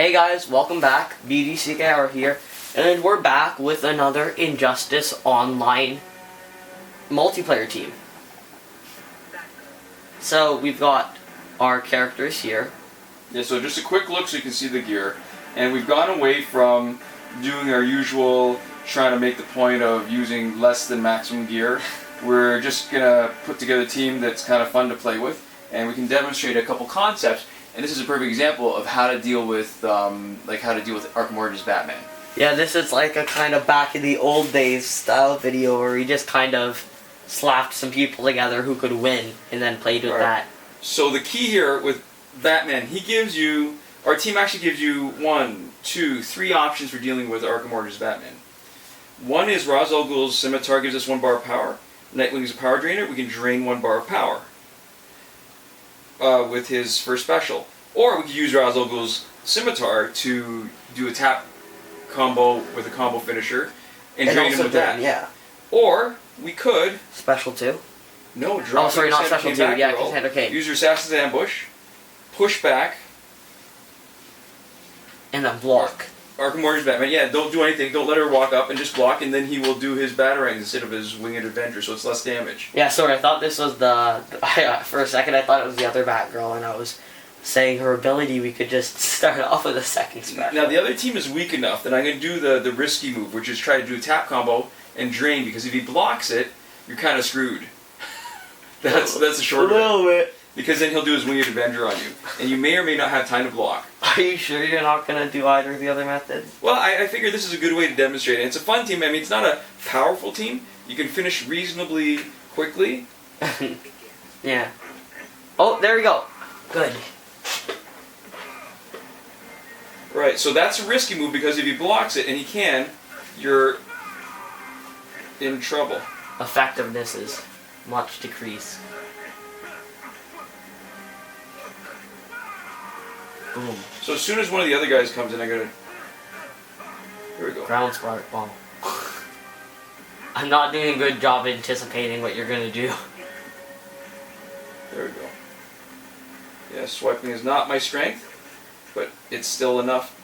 Hey guys, welcome back. BDCKR here, and we're back with another Injustice Online multiplayer team. So we've got our characters here. Yeah, so just a quick look so you can see the gear. And we've gone away from doing our usual trying to make the point of using less than maximum gear. We're just gonna put together a team that's kind of fun to play with, and we can demonstrate a couple concepts. And this is a perfect example of how to deal with Arkham Origins Batman. Yeah, this is like a kind of back in the old days style video where we just kind of slapped some people together who could win and then played with that. So the key here with Batman, our team actually gives you 1, 2, 3 options for dealing with Arkham Origins Batman. One is Ra's al Ghul's Scimitar gives us 1 bar of power. Nightwing is a power drainer, we can drain 1 bar of power with his first special. Or we could use Ra's al Ghul's Scimitar to do a tap combo with a combo finisher and drain him with that. Yeah. Or we could... Special 2? No, drop Oh, sorry, not Cassandra special 2. Cain Yeah, Batgirl, Cassandra Cain. use your Assassin's Ambush, push back, and then block. Arkham Origins Batman, yeah, don't do anything, don't let her walk up and just block, and then he will do his Batarang instead of his Winged Avenger, so it's less damage. Yeah, sorry, I thought this was for a second I thought it was the other Batgirl, and I was saying her ability, we could just start off with a second special. Now the other team is weak enough that I'm going to do the risky move, which is try to do a tap combo and drain, because if he blocks it, you're kind of screwed. That's a short A little bit. Because then he'll do his Winged Avenger on you, and you may or may not have time to block. Are you sure you're not going to do either of the other methods? Well, I figure this is a good way to demonstrate it. It's a fun team. I mean, it's not a powerful team. You can finish reasonably quickly. Yeah. Oh, there we go. Good. Right, so that's a risky move because if he blocks it, and he can, you're in trouble. Effectiveness is much decreased. Boom. So as soon as one of the other guys comes in, I gotta... Here we go. Ground spark ball. I'm not doing a good job anticipating what you're gonna do. There we go. Yeah, swiping is not my strength, but it's still enough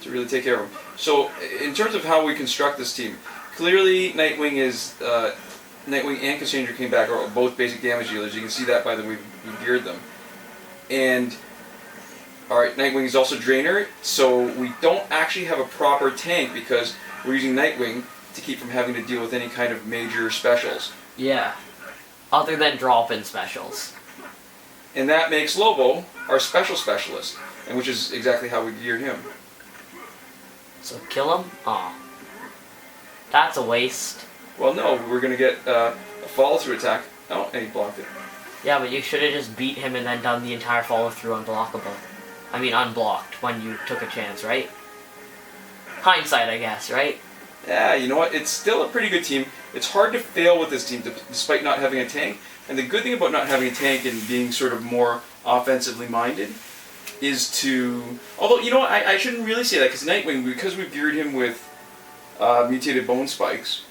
to really take care of him. So, in terms of how we construct this team, clearly Nightwing and Cassandra Cain Batgirl are both basic damage dealers. You can see that by the way we've geared them. And alright, Nightwing is also Drainer, so we don't actually have a proper tank because we're using Nightwing to keep from having to deal with any kind of major specials. Yeah. Other than drop-in specials. And that makes Lobo our special specialist, and which is exactly how we geared him. So kill him? Aw. That's a waste. Well, no, we're going to get a follow-through attack. Oh, and he blocked it. Yeah, but you should have just beat him and then done the entire follow-through unblockable. I mean unblocked when you took a chance, right? Hindsight, I guess, right? Yeah, you know what? It's still a pretty good team. It's hard to fail with this team despite not having a tank. And the good thing about not having a tank and being sort of more offensively minded is to... Although, you know what? I shouldn't really say that because Nightwing, because we've geared him with Mutated Bone Spikes,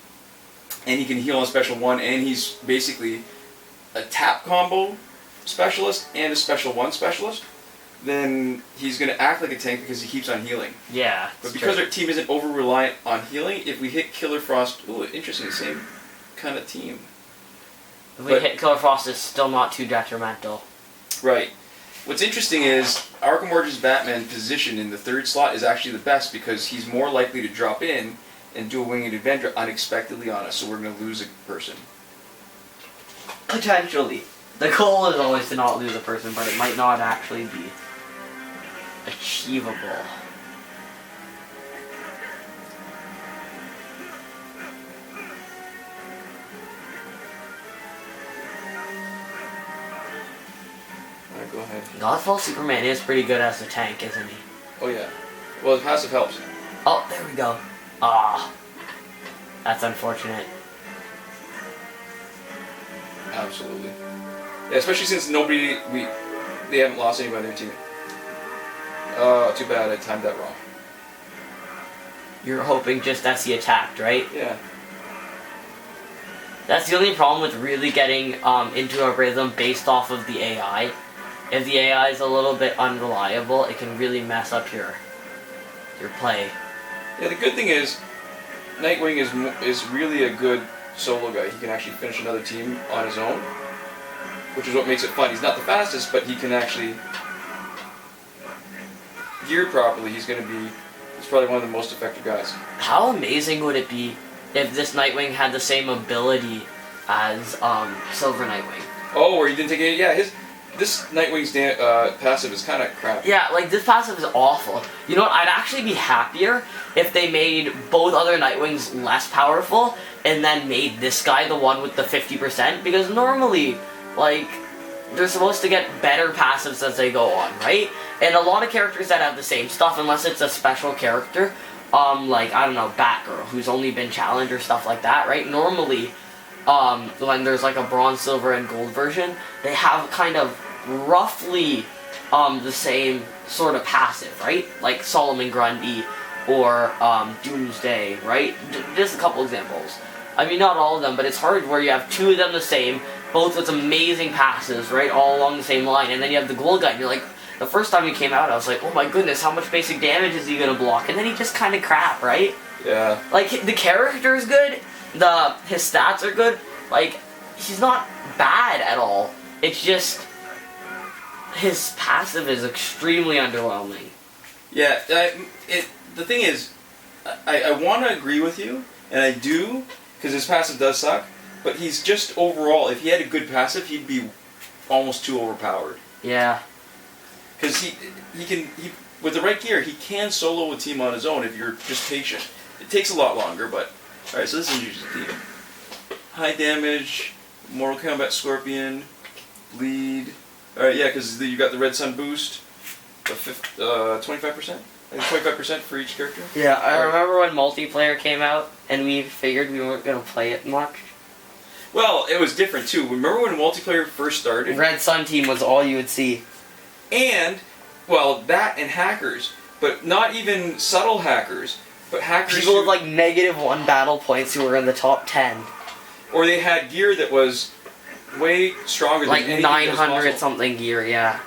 and he can heal on Special 1, and he's basically a tap combo specialist and a Special 1 specialist, then he's going to act like a tank because he keeps on healing. Yeah. But because our team isn't over-reliant on healing, if we hit Killer Frost... Ooh, interesting, same kind of team. If we hit Killer Frost, it's still not too detrimental. Right. What's interesting is Arkham Origins Batman position in the 3rd slot is actually the best because he's more likely to drop in and do a Winged Avenger unexpectedly on us, so we're going to lose a person. Potentially. The goal is always to not lose a person, but it might not actually be achievable. Alright, go ahead. Godfall Superman is pretty good as a tank, isn't he? Oh yeah. Well, the passive helps. Oh, there we go. Ah. That's unfortunate. Absolutely. Yeah, especially since they haven't lost anybody on their team. Oh, too bad I timed that wrong. You're hoping just as he attacked, right? Yeah. That's the only problem with really getting into a rhythm based off of the AI, if the AI is a little bit unreliable, it can really mess up your play. Yeah, the good thing is, Nightwing is really a good solo guy. He can actually finish another team on his own, which is what makes it fun. He's not the fastest, but he can actually, geared properly, he's probably one of the most effective guys. How amazing would it be if this Nightwing had the same ability as Silver Nightwing? Oh, or he didn't take any. Yeah, this Nightwing's passive is kind of crap. Yeah, like this passive is awful. You know what? I'd actually be happier if they made both other Nightwings less powerful and then made this guy the one with the 50%, because normally, like, they're supposed to get better passives as they go on, right? And a lot of characters that have the same stuff, unless it's a special character, like, I don't know, Batgirl, who's only been challenged or stuff like that, right? Normally, when there's like a bronze, silver, and gold version, they have kind of roughly the same sort of passive, right? Like Solomon Grundy or Doomsday, right? Just a couple examples. I mean, not all of them, but it's hard where you have two of them the same, both with amazing passes, right? All along the same line, and then you have the gold guy, and you're like, the first time he came out, I was like, oh my goodness, how much basic damage is he gonna block? And then he just kind of crap, right? Yeah. Like, the character is good, his stats are good, like, he's not bad at all. It's just, his passive is extremely underwhelming. Yeah, the thing is, I want to agree with you, and I do, because his passive does suck, but he's just overall, if he had a good passive, he'd be almost too overpowered. Yeah. Because he with the right gear, he can solo a team on his own if you're just patient. It takes a lot longer, but... Alright, so this is usually the high damage, Mortal Kombat Scorpion, bleed... Alright, yeah, because you got the Red Sun boost, 25%? I think 25% for each character? Yeah, I remember when multiplayer came out, and we figured we weren't going to play it much. Well, it was different too. Remember when multiplayer first started? Red Sun team was all you would see. And, well, that and hackers, but not even subtle hackers, but hackers People with like -1 battle points who were in the top 10. Or they had gear that was way stronger like than anything 900 something gear, yeah.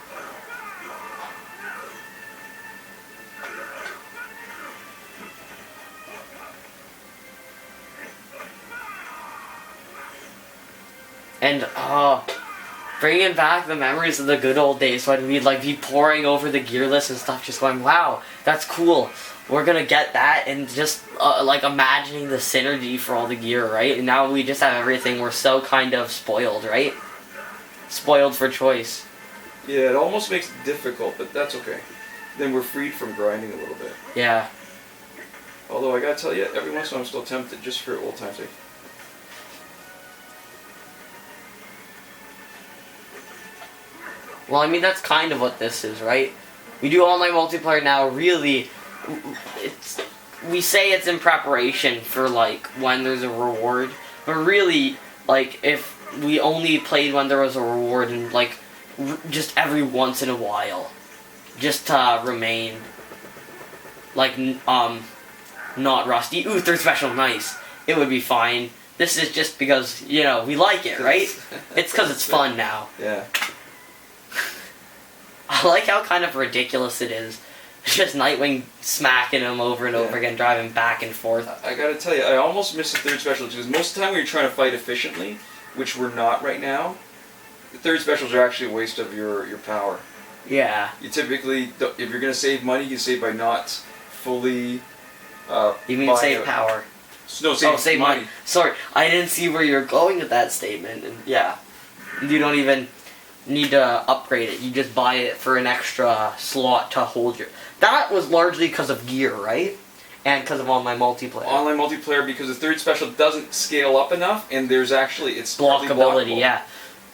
And, bringing back the memories of the good old days when we'd, like, be poring over the gear list and stuff, just going, wow, that's cool. We're gonna get that, and just, like, imagining the synergy for all the gear, right? And now we just have everything. We're so kind of spoiled, right? Spoiled for choice. Yeah, it almost makes it difficult, but that's okay. Then we're freed from grinding a little bit. Yeah. Although, I gotta tell you, every once in a while I'm still tempted, just for old time's sake. Well, I mean, that's kind of what this is, right? We do online multiplayer now, really, we say it's in preparation for, like, when there's a reward, but really, like, if we only played when there was a reward and, like, just every once in a while, just to remain, like, not rusty. Ooh, third special, nice. It would be fine. This is just because, you know, we like it, right? It's because it's fun now. Yeah. I like how kind of ridiculous it is. Just Nightwing smacking him over and over again, driving back and forth. I gotta tell you, I almost miss the third special, because most of the time when you're trying to fight efficiently, which we're not right now, the third specials are actually a waste of your power. Yeah. You typically, if you're gonna save money, you save by not fully... you mean save power? No, save money. Sorry, I didn't see where you're going with that statement. And yeah, you don't even need to upgrade it. You just buy it for an extra slot to hold your... That was largely because of gear, right? And because of online multiplayer. Online multiplayer, because the third special doesn't scale up enough, and there's actually... It's blockability, yeah.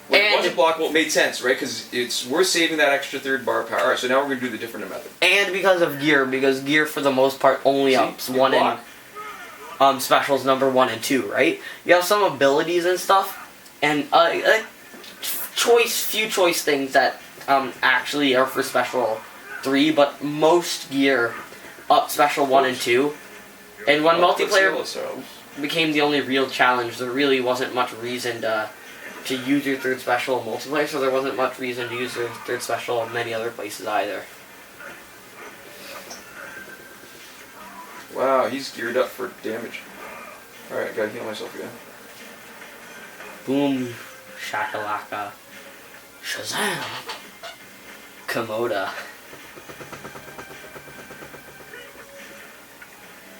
When it wasn't blockable, it made sense, right? Because we're saving that extra third bar power. Alright, so now we're going to do the different method. And because of gear, because gear for the most part only ups one in specials number 1 and 2, right? You have some abilities and stuff, and few choice things that actually are for special 3, but most gear up special 1 and 2. And when multiplayer became the only real challenge, there really wasn't much reason to to use your third special in multiplayer, so there wasn't much reason to use your third special in many other places either. Wow, he's geared up for damage. Alright, gotta heal myself again. Boom, shakalaka, Shazam, Komoda.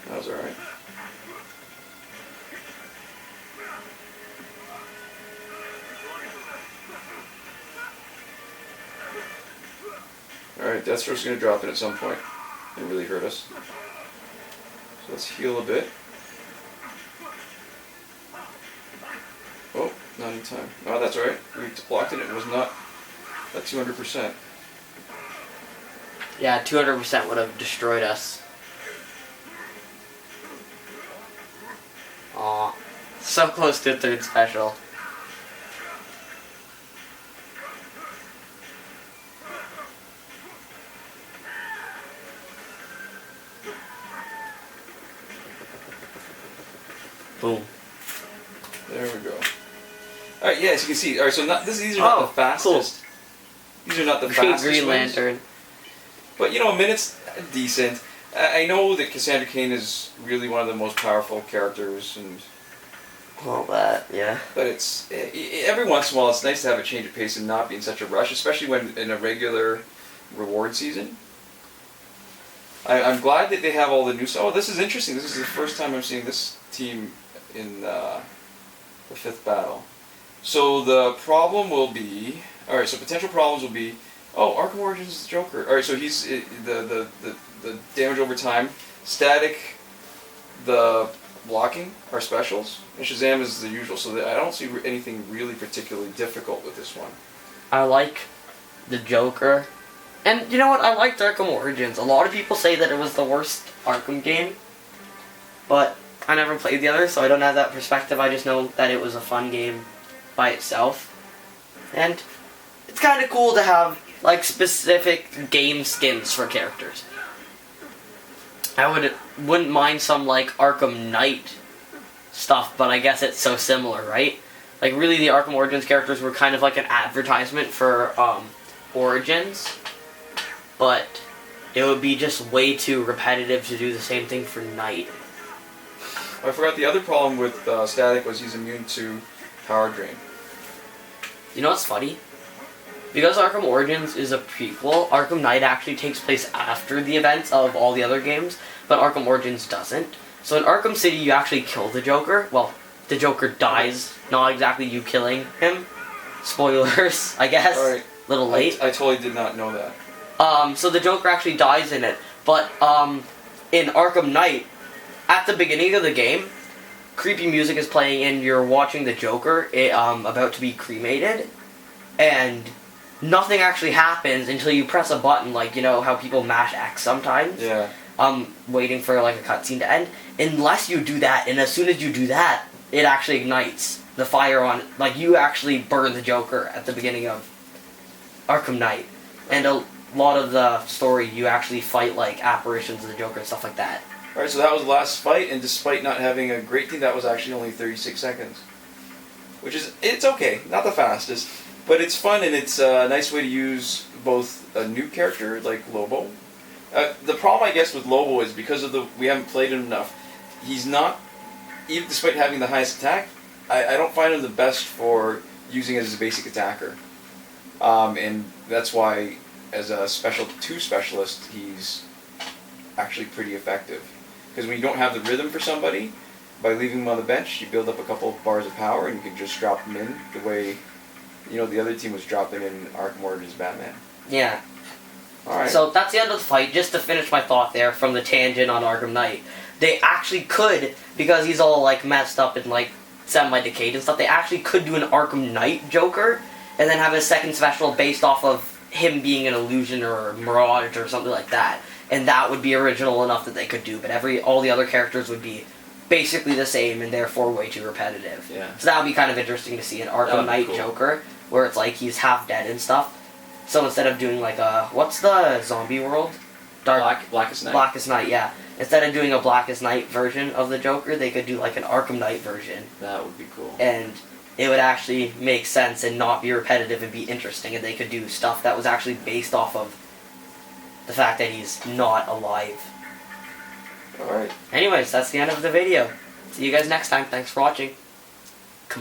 That was alright. Alright, Deathstroke's gonna drop in at some point and really hurt us. So let's heal a bit. Oh, not in time. Oh, that's alright. We blocked it. It was not at 200%. Yeah, 200% would have destroyed us. Aw, so close to third special. Boom. There we go. Alright, yeah, as you can see. Alright, so these are not the fastest. Cool. These are not the fastest Green wins. Lantern. But, you know, a minute's decent. I know that Cassandra Cain is really one of the most powerful characters, and All that, yeah. but it's every once in a while it's nice to have a change of pace and not be in such a rush, especially when in a regular reward season. I'm glad that they have all the new stuff. Oh, this is interesting. This is the first time I'm seeing this team in the 5th battle. So the problem will be... Alright, so potential problems will be... Oh, Arkham Origins is the Joker. Alright, so he's the damage over time. Static, the blocking are specials. And Shazam is the usual. So I don't see anything really particularly difficult with this one. I like the Joker. And you know what? I liked Arkham Origins. A lot of people say that it was the worst Arkham game. But I never played the other, so I don't have that perspective. I just know that it was a fun game by itself. And it's kind of cool to have, like, specific game skins for characters. I wouldn't mind some, like, Arkham Knight stuff, but I guess it's so similar, right? Like, really, the Arkham Origins characters were kind of like an advertisement for, Origins. But it would be just way too repetitive to do the same thing for Knight. I forgot the other problem with Static was he's immune to power drain. You know what's funny? Because Arkham Origins is a prequel, Arkham Knight actually takes place after the events of all the other games, but Arkham Origins doesn't. So in Arkham City, you actually kill the Joker. Well, the Joker dies, not exactly you killing him. Spoilers, I guess. Alright. Little late. I totally did not know that. So the Joker actually dies in it, but in Arkham Knight, at the beginning of the game, creepy music is playing and you're watching the Joker about to be cremated, and nothing actually happens until you press a button, like, you know how people mash X sometimes? Yeah. Waiting for, like, a cutscene to end. Unless you do that, and as soon as you do that, it actually ignites the fire on, like, you actually burn the Joker at the beginning of Arkham Knight. And a lot of the story, you actually fight, like, apparitions of the Joker and stuff like that. Alright, so that was the last fight, and despite not having a great team, that was actually only 36 seconds. Which is, it's okay, not the fastest, but it's fun, and it's a nice way to use both a new character, like Lobo. The problem, I guess, with Lobo is because of we haven't played him enough, he's not, even despite having the highest attack, I don't find him the best for using as a basic attacker. And that's why, as a Special 2 specialist, he's actually pretty effective. Because when you don't have the rhythm for somebody, by leaving him on the bench, you build up a couple of bars of power and you can just drop them in the way, you know, the other team was dropping in Arkham Origins Batman. Yeah. Alright. So that's the end of the fight. Just to finish my thought there from the tangent on Arkham Knight, they actually could, because he's all, like, messed up and, like, semi-decayed and stuff, they actually could do an Arkham Knight Joker and then have a second special based off of him being an illusion or a mirage or something like that. And that would be original enough that they could do, but all the other characters would be basically the same and therefore way too repetitive. Yeah. So that would be kind of interesting to see an Arkham Knight cool. Joker, where it's like he's half dead and stuff. So instead of doing like a, what's the zombie world? Blackest Night. Blackest Night, yeah. Instead of doing a Blackest Night version of the Joker, they could do like an Arkham Knight version. That would be cool. And it would actually make sense and not be repetitive and be interesting, and they could do stuff that was actually based off of the fact that he's not alive. Alright. Anyways, that's the end of the video. See you guys next time. Thanks for watching.